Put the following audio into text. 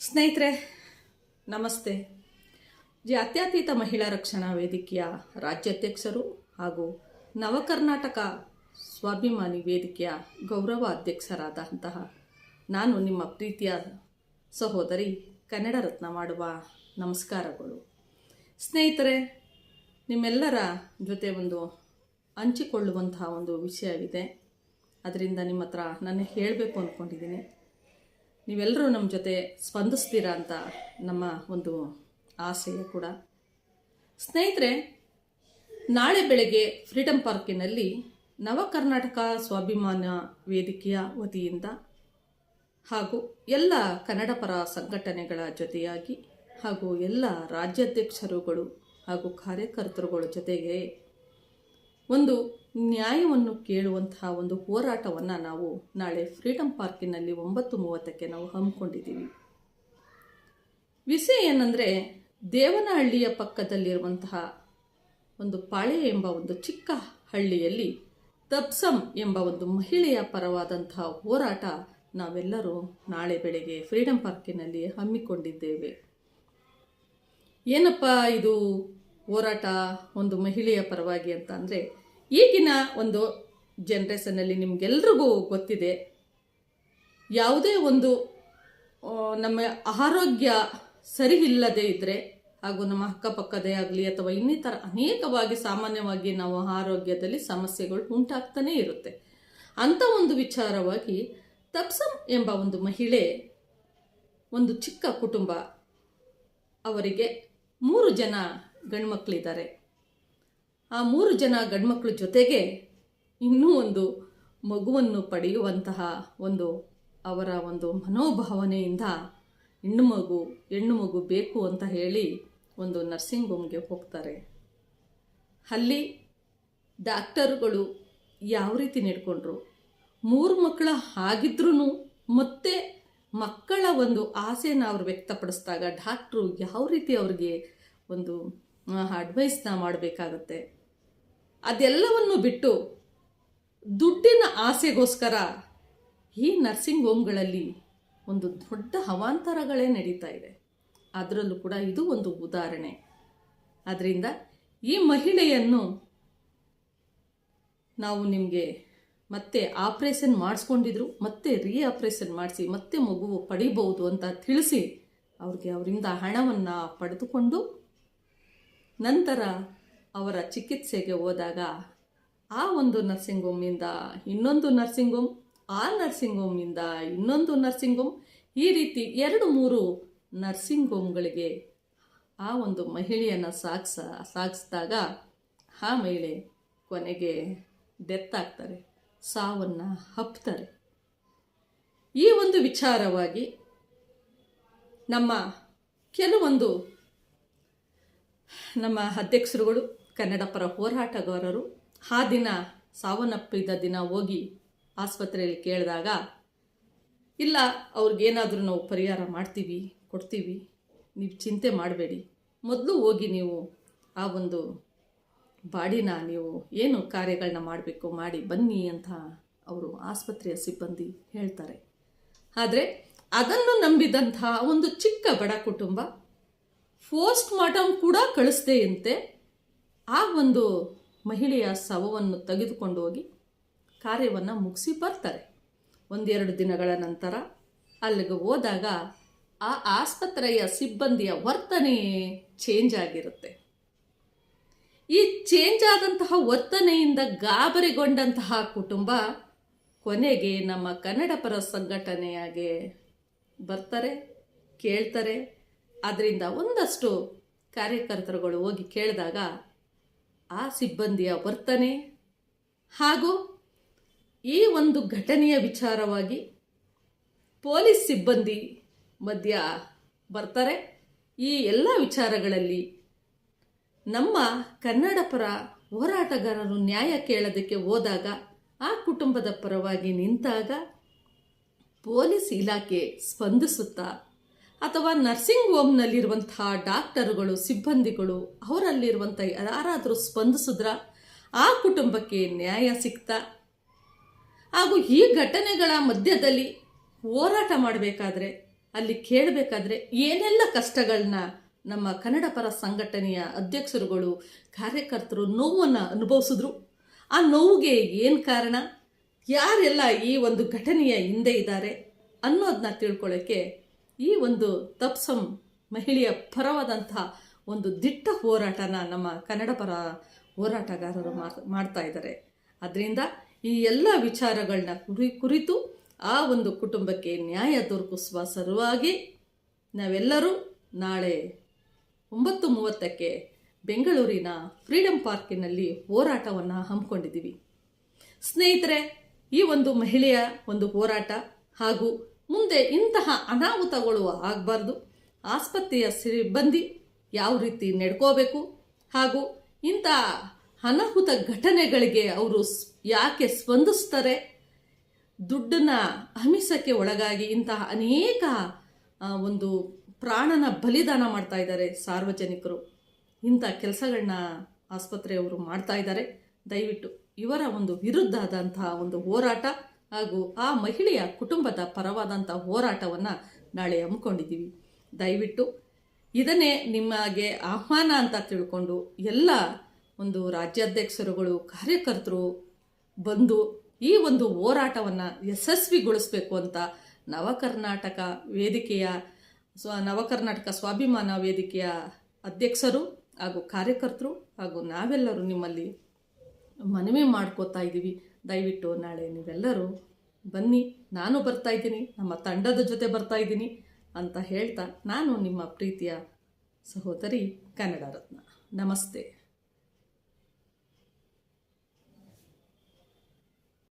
ಸ್ನೇಹಿತರೆ ನಮಸ್ತೆ. ಜಾತ್ಯತೀತ ಮಹಿಳಾ ರಕ್ಷಣಾ ವೇದಿಕೆಯ ರಾಜ್ಯಾಧ್ಯಕ್ಷರು ಹಾಗೂ ನವಕರ್ನಾಟಕ ಸ್ವಾಭಿಮಾನಿ ವೇದಿಕೆಯ ಗೌರವ ಅಧ್ಯಕ್ಷರಾದಂತಹ ನಾನು ನಿಮ್ಮ ಪ್ರೀತಿಯ ಸಹೋದರಿ ಕನ್ನಡ ರತ್ನ ಮಾಡುವ ನಮಸ್ಕಾರಗಳು. ಸ್ನೇಹಿತರೆ, ನಿಮ್ಮೆಲ್ಲರ ಜೊತೆ ಹಂಚಿಕೊಳ್ಳುವಂತಹ ಒಂದು ವಿಷಯವಿದೆ. ಅದರಿಂದ ನಿಮ್ಮ ಹತ್ರ ನಾನು ಹೇಳಬೇಕು ಅಂದ್ಕೊಂಡಿದ್ದೀನಿ. ನೀವೆಲ್ಲರೂ ನಮ್ಮ ಜೊತೆ ಸ್ಪಂದಿಸ್ತೀರಾ ಅಂತ ನಮ್ಮ ಒಂದು ಆಸೆಯ ಕೂಡ. ಸ್ನೇಹಿತರೆ, ನಾಳೆ ಬೆಳಗ್ಗೆ ಫ್ರೀಡಂ ಪಾರ್ಕಿನಲ್ಲಿ ನವಕರ್ನಾಟಕ ಸ್ವಾಭಿಮಾನ ವೇದಿಕೆಯ ವತಿಯಿಂದ ಹಾಗೂ ಎಲ್ಲ ಕನ್ನಡ ಪರ ಸಂಘಟನೆಗಳ ಜೊತೆಯಾಗಿ ಹಾಗೂ ಎಲ್ಲ ರಾಜ್ಯಾಧ್ಯಕ್ಷರುಗಳು ಹಾಗೂ ಕಾರ್ಯಕರ್ತರುಗಳ ಜೊತೆಗೆ ಒಂದು ನ್ಯಾಯವನ್ನು ಕೇಳುವಂತಹ ಒಂದು ಹೋರಾಟವನ್ನು ನಾವು ನಾಳೆ ಫ್ರೀಡಂ ಪಾರ್ಕಿನಲ್ಲಿ 9:30ಕ್ಕೆ ನಾವು ಹಮ್ಮಿಕೊಂಡಿದ್ದೀವಿ. ವಿಷಯ ಏನಂದರೆ, ದೇವನಹಳ್ಳಿಯ ಪಕ್ಕದಲ್ಲಿರುವಂತಹ ಒಂದು ಪಾಳೆ ಎಂಬ ಒಂದು ಚಿಕ್ಕ ಹಳ್ಳಿಯಲ್ಲಿ ತಬ್ಸಮ್ ಎಂಬ ಒಂದು ಮಹಿಳೆಯ ಪರವಾದಂತಹ ಹೋರಾಟ ನಾವೆಲ್ಲರೂ ನಾಳೆ ಬೆಳಗ್ಗೆ ಫ್ರೀಡಂ ಪಾರ್ಕಿನಲ್ಲಿ ಹಮ್ಮಿಕೊಂಡಿದ್ದೇವೆ. ಏನಪ್ಪ ಇದು ಹೋರಾಟ ಒಂದು ಮಹಿಳೆಯ ಪರವಾಗಿ ಅಂತ ಅಂದರೆ, ಈಗಿನ ಒಂದು ಜನ್ರೇಷನ್ನಲ್ಲಿ ನಿಮಗೆಲ್ರಿಗೂ ಗೊತ್ತಿದೆ, ಯಾವುದೇ ಒಂದು ನಮ್ಮ ಆರೋಗ್ಯ ಸರಿ ಇಲ್ಲದೆ ಇದ್ದರೆ ಹಾಗೂ ನಮ್ಮ ಅಕ್ಕಪಕ್ಕದೇ ಆಗಲಿ ಅಥವಾ ಇನ್ನಿತರ ಅನೇಕವಾಗಿ ಸಾಮಾನ್ಯವಾಗಿ ನಾವು ಆರೋಗ್ಯದಲ್ಲಿ ಸಮಸ್ಯೆಗಳು ಉಂಟಾಗ್ತಾನೇ ಇರುತ್ತೆ. ಅಂಥ ಒಂದು ವಿಚಾರವಾಗಿ ತಬ್ಸಮ್ ಎಂಬ ಒಂದು ಮಹಿಳೆ, ಒಂದು ಚಿಕ್ಕ ಕುಟುಂಬ, ಅವರಿಗೆ 3 ಜನ ಗಂಡ್ಮಕ್ಳಿದ್ದಾರೆ. ಆ 3 ಜನ ಗಂಡ್ಮಕ್ಳ ಜೊತೆಗೆ ಇನ್ನೂ ಒಂದು ಮಗುವನ್ನು ಪಡೆಯುವಂತಹ ಒಂದು ಅವರ ಒಂದು ಮನೋಭಾವನೆಯಿಂದ ಹೆಣ್ಣು ಮಗು ಬೇಕು ಅಂತ ಹೇಳಿ ಒಂದು ನರ್ಸಿಂಗ್ ಹೋಮ್ಗೆ ಹೋಗ್ತಾರೆ. ಅಲ್ಲಿ ಡಾಕ್ಟರುಗಳು ಯಾವ ರೀತಿ ನಡ್ಕೊಂಡ್ರು, 3 ಮಕ್ಕಳ ಆಗಿದ್ರೂ ಮತ್ತೆ ಮಕ್ಕಳ ಒಂದು ಆಸೆನ ಅವ್ರು ವ್ಯಕ್ತಪಡಿಸಿದಾಗ ಡಾಕ್ಟ್ರು ಯಾವ ರೀತಿ ಅವ್ರಿಗೆ ಒಂದು ಅಡ್ವೈಸ್ನ ಮಾಡಬೇಕಾಗತ್ತೆ, ಅದೆಲ್ಲವನ್ನು ಬಿಟ್ಟು ದುಡ್ಡಿನ ಆಸೆಗೋಸ್ಕರ ಈ ನರ್ಸಿಂಗ್ ಹೋಮ್ಗಳಲ್ಲಿ ಒಂದು ದೊಡ್ಡ ಅವಾಂತರಗಳೇ ನಡೀತಾ ಇದೆ. ಅದರಲ್ಲೂ ಕೂಡ ಇದು ಒಂದು ಉದಾಹರಣೆ. ಆದ್ದರಿಂದ ಈ ಮಹಿಳೆಯನ್ನು ನಾವು ನಿಮಗೆ ಮತ್ತೆ ಆಪ್ರೇಷನ್ ಮಾಡಿಸ್ಕೊಂಡಿದ್ರು, ಮತ್ತೆ ಆಪ್ರೇಷನ್ ಮಾಡಿಸಿ ಮತ್ತೆ ಮಗು ಪಡಿಬಹುದು ಅಂತ ತಿಳಿಸಿ ಅವರಿಂದ ಹಣವನ್ನು ಪಡೆದುಕೊಂಡು ನಂತರ ಅವರ ಚಿಕಿತ್ಸೆಗೆ ಹೋದಾಗ ಆ ಒಂದು ನರ್ಸಿಂಗ್ ಹೋಮಿಂದ ಇನ್ನೊಂದು ನರ್ಸಿಂಗ್ ಹೋಮ್, ಆ ನರ್ಸಿಂಗ್ ಹೋಮಿಂದ ಇನ್ನೊಂದು ನರ್ಸಿಂಗ್ ಹೋಮ್, ಈ ರೀತಿ 2-3 ನರ್ಸಿಂಗ್ ಹೋಮ್ಗಳಿಗೆ ಆ ಒಂದು ಮಹಿಳೆಯನ್ನು ಸಾಗಿಸಿದಾಗ ಆ ಮಹಿಳೆ ಕೊನೆಗೆ ಡೆತ್ ಆಗ್ತಾರೆ, ಸಾವನ್ನು ಅಪ್ತಾರೆ. ಈ ಒಂದು ವಿಚಾರವಾಗಿ ನಮ್ಮ ಅಧ್ಯಕ್ಷರುಗಳು, ಕನ್ನಡ ಪರ ಹೋರಾಟಗಾರರು ಆ ದಿನ ಸಾವನ್ನಪ್ಪಿದ ದಿನ ಹೋಗಿ ಆಸ್ಪತ್ರೆಯಲ್ಲಿ ಕೇಳಿದಾಗ, ಇಲ್ಲ ಅವ್ರಿಗೇನಾದರೂ ನಾವು ಪರಿಹಾರ ಮಾಡ್ತೀವಿ, ಕೊಡ್ತೀವಿ, ನೀವು ಚಿಂತೆ ಮಾಡಬೇಡಿ, ಮೊದಲು ಹೋಗಿ ನೀವು ಆ ಒಂದು ಬಾಡಿನ ನೀವು ಏನು ಕಾರ್ಯಗಳನ್ನ ಮಾಡಬೇಕು ಮಾಡಿ ಬನ್ನಿ ಅಂತ ಅವರು ಆಸ್ಪತ್ರೆಯ ಸಿಬ್ಬಂದಿ ಹೇಳ್ತಾರೆ. ಆದರೆ ಅದನ್ನು ನಂಬಿದಂತಹ ಒಂದು ಚಿಕ್ಕ ಬಡ ಕುಟುಂಬ ಪೋಸ್ಟ್ ಮಾರ್ಟಮ್ ಕೂಡ ಕಳಿಸ್ದೆಯಂತೆ ಆ ಒಂದು ಮಹಿಳೆಯ ಶವವನ್ನು ತೆಗೆದುಕೊಂಡು ಹೋಗಿ ಕಾರ್ಯವನ್ನು ಮುಗಿಸಿ ಬರ್ತಾರೆ. 1-2 ದಿನಗಳ ನಂತರ ಅಲ್ಲಿಗೆ ಹೋದಾಗ ಆ ಆಸ್ಪತ್ರೆಯ ಸಿಬ್ಬಂದಿಯ ವರ್ತನೆ ಚೇಂಜ್ ಆಗಿರುತ್ತೆ. ಈ ಚೇಂಜ್ ಆದಂತಹ ವರ್ತನೆಯಿಂದ ಗಾಬರಿಗೊಂಡಂತಹ ಕುಟುಂಬ ಕೊನೆಗೆ ನಮ್ಮ ಕನ್ನಡ ಪರ ಸಂಘಟನೆಯಾಗೆ ಬರ್ತಾರೆ, ಕೇಳ್ತಾರೆ. ಅದರಿಂದ ಒಂದಷ್ಟು ಕಾರ್ಯಕರ್ತರುಗಳು ಹೋಗಿ ಕೇಳಿದಾಗ ಆ ಸಿಬ್ಬಂದಿಯ ವರ್ತನೆ ಹಾಗೂ ಈ ಒಂದು ಘಟನೆಯ ವಿಚಾರವಾಗಿ ಪೊಲೀಸ್ ಸಿಬ್ಬಂದಿ ಮಧ್ಯ ಬರ್ತಾರೆ. ಈ ಎಲ್ಲ ವಿಚಾರಗಳಲ್ಲಿ ನಮ್ಮ ಕನ್ನಡ ಪರ ಹೋರಾಟಗಾರರು ನ್ಯಾಯ ಕೇಳೋದಕ್ಕೆ ಹೋದಾಗ ಆ ಕುಟುಂಬದ ಪರವಾಗಿ ನಿಂತಾಗ ಪೊಲೀಸ್ ಇಲಾಖೆ ಸ್ಪಂದಿಸುತ್ತಾ ಅಥವಾ ನರ್ಸಿಂಗ್ ಹೋಮ್ನಲ್ಲಿರುವಂತಹ ಡಾಕ್ಟರುಗಳು, ಸಿಬ್ಬಂದಿಗಳು ಅವರಲ್ಲಿರುವಂಥ ಯಾರಾದರೂ ಸ್ಪಂದಿಸಿದ್ರ ಆ ಕುಟುಂಬಕ್ಕೆ ನ್ಯಾಯ ಸಿಗ್ತಾ ಹಾಗೂ ಈ ಘಟನೆಗಳ ಮಧ್ಯದಲ್ಲಿ ಹೋರಾಟ ಮಾಡಬೇಕಾದ್ರೆ ಅಲ್ಲಿ ಕೇಳಬೇಕಾದ್ರೆ ಏನೆಲ್ಲ ಕಷ್ಟಗಳನ್ನ ನಮ್ಮ ಕನ್ನಡ ಪರ ಸಂಘಟನೆಯ ಅಧ್ಯಕ್ಷರುಗಳು ಕಾರ್ಯಕರ್ತರು ನೋವನ್ನು ಅನುಭವಿಸಿದ್ರು, ಆ ನೋವಿಗೆ ಏನು ಕಾರಣ, ಯಾರೆಲ್ಲ ಈ ಒಂದು ಘಟನೆಯ ಹಿಂದೆ ಇದ್ದಾರೆ ಅನ್ನೋದನ್ನ ತಿಳ್ಕೊಳ್ಳೋಕ್ಕೆ ಈ ಒಂದು ತಪ್ಸಂ ಮಹಿಳೆಯ ಪರವಾದಂತಹ ಒಂದು ದಿಟ್ಟ ಹೋರಾಟನ ನಮ್ಮ ಕನ್ನಡ ಪರ ಹೋರಾಟಗಾರರು ಮಾಡ್ತಾ ಇದ್ದಾರೆ. ಅದರಿಂದ ಈ ಎಲ್ಲ ವಿಚಾರಗಳನ್ನ ಕುರಿತು ಆ ಒಂದು ಕುಟುಂಬಕ್ಕೆ ನ್ಯಾಯ ದೊರಕಿಸುವ ಸಲುವಾಗಿ ನಾವೆಲ್ಲರೂ ನಾಳೆ 9:30ಕ್ಕೆ ಬೆಂಗಳೂರಿನ ಫ್ರೀಡಂ ಪಾರ್ಕಿನಲ್ಲಿ ಹೋರಾಟವನ್ನು ಹಮ್ಮಿಕೊಂಡಿದ್ದೀವಿ. ಸ್ನೇಹಿತರೆ, ಈ ಒಂದು ಮಹಿಳೆಯ ಒಂದು ಹೋರಾಟ ಹಾಗೂ ಮುಂದೆ ಇಂತಹ ಅನಾಹುತಗಳು ಆಗಬಾರ್ದು, ಆಸ್ಪತ್ರೆಯ ಸಿಬ್ಬಂದಿ ಯಾವ ರೀತಿ ನಡ್ಕೋಬೇಕು ಹಾಗೂ ಇಂಥ ಅನಾಹುತ ಘಟನೆಗಳಿಗೆ ಅವರು ಯಾಕೆ ಸ್ಪಂದಿಸ್ತಾರೆ, ದುಡ್ಡನ್ನ ಅಮಿಷಕ್ಕೆ ಒಳಗಾಗಿ ಇಂತಹ ಅನೇಕ ಒಂದು ಪ್ರಾಣನ ಬಲಿದಾನ ಮಾಡ್ತಾ ಇದ್ದಾರೆ ಸಾರ್ವಜನಿಕರು. ಇಂಥ ಕೆಲಸಗಳನ್ನ ಆಸ್ಪತ್ರೆಯವರು ಮಾಡ್ತಾ ಇದ್ದಾರೆ. ದಯವಿಟ್ಟು ಇವರ ಒಂದು ವಿರುದ್ಧದಂತಹ ಒಂದು ಹೋರಾಟ ಹಾಗೂ ಆ ಮಹಿಳೆಯ ಕುಟುಂಬದ ಪರವಾದಂಥ ಹೋರಾಟವನ್ನು ನಾಳೆ ಹಮ್ಮಿಕೊಂಡಿದ್ದೀವಿ. ದಯವಿಟ್ಟು ಇದನ್ನೇ ನಿಮಗೆ ಆಹ್ವಾನ ಅಂತ ತಿಳ್ಕೊಂಡು ಎಲ್ಲ ಒಂದು ರಾಜ್ಯಾಧ್ಯಕ್ಷರುಗಳು ಕಾರ್ಯಕರ್ತರು ಬಂದು ಈ ಒಂದು ಹೋರಾಟವನ್ನು ಯಶಸ್ವಿಗೊಳಿಸಬೇಕು ಅಂತ ನವಕರ್ನಾಟಕ ಸ್ವಾಭಿಮಾನ ವೇದಿಕೆಯ ಅಧ್ಯಕ್ಷರು ಹಾಗೂ ಕಾರ್ಯಕರ್ತರು ಹಾಗೂ ನಾವೆಲ್ಲರೂ ನಿಮ್ಮಲ್ಲಿ ಮನವಿ ಮಾಡ್ಕೋತಾ ಇದ್ದೀವಿ. ದಯವಿಟ್ಟು ನಾಳೆ ನೀವೆಲ್ಲರೂ ಬನ್ನಿ, ನಾನು ಬರ್ತಾ ಇದ್ದೀನಿ, ನಮ್ಮ ತಂಡದ ಜೊತೆ ಬರ್ತಾ ಇದ್ದೀನಿ ಅಂತ ಹೇಳ್ತಾ ನಾನು ನಿಮ್ಮ ಪ್ರೀತಿಯ ಸಹೋದರಿ ಕನ್ನಡ ರತ್ನ. ನಮಸ್ತೆ.